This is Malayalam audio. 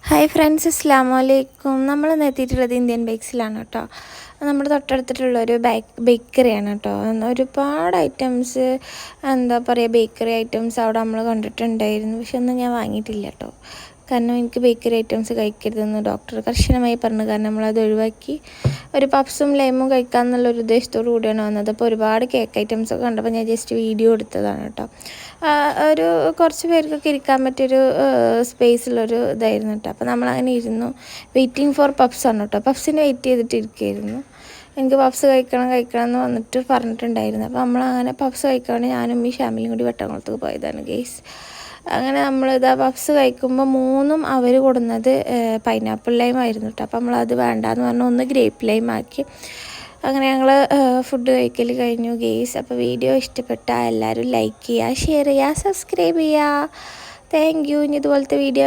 ഹായ് ഫ്രണ്ട്സ്, അസ്സലാമു അലൈക്കും. നമ്മൾ എത്തിയിട്ടുള്ളത് ഇന്ത്യൻ ബേക്സിലാണ് കേട്ടോ. നമ്മുടെ തൊട്ടടുത്തിട്ടുള്ളൊരു ബേക്കറിയാണ് കേട്ടോ. ഒരുപാട് ഐറ്റംസ്, എന്താ പറയുക, ബേക്കറി ഐറ്റംസ് അവിടെ നമ്മൾ കണ്ടിട്ടുണ്ടായിരുന്നു. പക്ഷെ ഒന്നും ഞാൻ വാങ്ങിയിട്ടില്ല കേട്ടോ. കാരണം എനിക്ക് ബേക്കറി ഐറ്റംസ് കഴിക്കരുതെന്ന് ഡോക്ടർ കർശനമായി പറഞ്ഞു. കാരണം നമ്മളത് ഒഴിവാക്കി ഒരു പപ്സും ലൈമും കഴിക്കാമെന്നുള്ളൊരു ഉദ്ദേശത്തോടു കൂടിയാണ് വന്നത്. അപ്പോൾ ഒരുപാട് കേക്ക് ഐറ്റംസൊക്കെ കണ്ടപ്പോൾ ഞാൻ ജസ്റ്റ് വീഡിയോ എടുത്തതാണ് കേട്ടോ. ഒരു കുറച്ച് പേർക്കൊക്കെ ഇരിക്കാൻ പറ്റിയൊരു സ്പേസുള്ളൊരു ഇതായിരുന്നു കേട്ടോ. അപ്പോൾ നമ്മളങ്ങനെ ഇരുന്നു. വെയിറ്റിംഗ് ഫോർ പപ്സാണ് കേട്ടോ. പപ്സിന് വെയിറ്റ് ചെയ്തിട്ടിരിക്കുകയായിരുന്നു. എനിക്ക് പപ്സ് കഴിക്കണം എന്ന് വന്നിട്ട് പറഞ്ഞിട്ടുണ്ടായിരുന്നു. അപ്പോൾ നമ്മളങ്ങനെ പപ്സ് കഴിക്കാൻ ഞാനും ഈ ഷാമിലും കൂടി വെട്ടംകുളത്തേക്ക് പോയതാണ് ഗെയ്സ്. അങ്ങനെ നമ്മളിതാ പപ്സ് കഴിക്കുമ്പോൾ മൂന്നും അവർ കൊടുന്നത് പൈനാപ്പിൾ ലൈം ആയിരുന്നു കേട്ടോ. അപ്പോൾ നമ്മളത് വേണ്ടാന്ന് പറഞ്ഞു, ഒന്ന് ഗ്രേപ്പ് ലൈം ആക്കി. അങ്ങനെ ഞങ്ങൾ ഫുഡ് കഴിക്കൽ കഴിഞ്ഞു ഗെയ്സ്. അപ്പോൾ വീഡിയോ ഇഷ്ടപ്പെട്ടാൽ എല്ലാവരും ലൈക്ക് ചെയ്യുക, ഷെയർ ചെയ്യുക, സബ്സ്ക്രൈബ് ചെയ്യുക. Thank you. ഇനി ഇതുപോലത്തെ വീഡിയോ